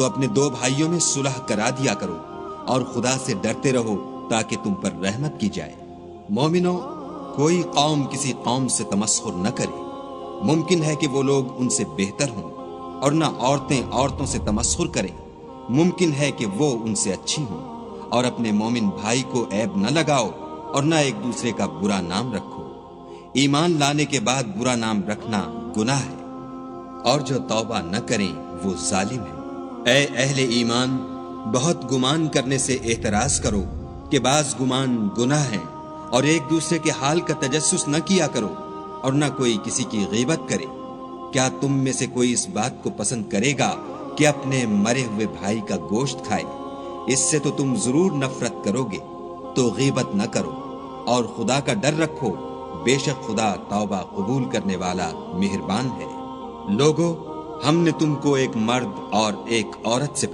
تو اپنے دو بھائیوں میں صلح کرا دیا کرو اور خدا سے ڈرتے رہو تاکہ تم پر رحمت کی جائے۔ مومنو، کوئی قوم کسی قوم سے تمسخر نہ کرے۔ ممکن ہے کہ وہ لوگ ان سے بہتر ہوں، اور نہ عورتیں عورتوں سے تمسخر کریں۔ ممکن ہے کہ وہ ان سے اچھی ہوں۔ اور اپنے مومن بھائی کو عیب نہ لگاؤ اور نہ ایک دوسرے کا برا نام رکھو۔ ایمان لانے کے بعد برا نام رکھنا گناہ ہے، اور جو توبہ نہ کریں وہ ظالم ہے۔ اے اہل ایمان، بہت گمان کرنے سے احتراز کرو کہ بعض گمان گناہ ہیں، اور ایک دوسرے کے حال کا تجسس نہ کیا کرو، اور نہ کوئی کسی کی غیبت کرے۔ کیا تم میں سے کوئی اس بات کو پسند کرے گا کہ اپنے مرے ہوئے بھائی کا گوشت کھائے؟ اس سے تو تم ضرور نفرت کرو گے۔ تو غیبت نہ کرو اور خدا کا ڈر رکھو، بے شک خدا توبہ قبول کرنے والا مہربان ہے۔ لوگو، ہم نے تم کو ایک مرد اور ایک عورت سے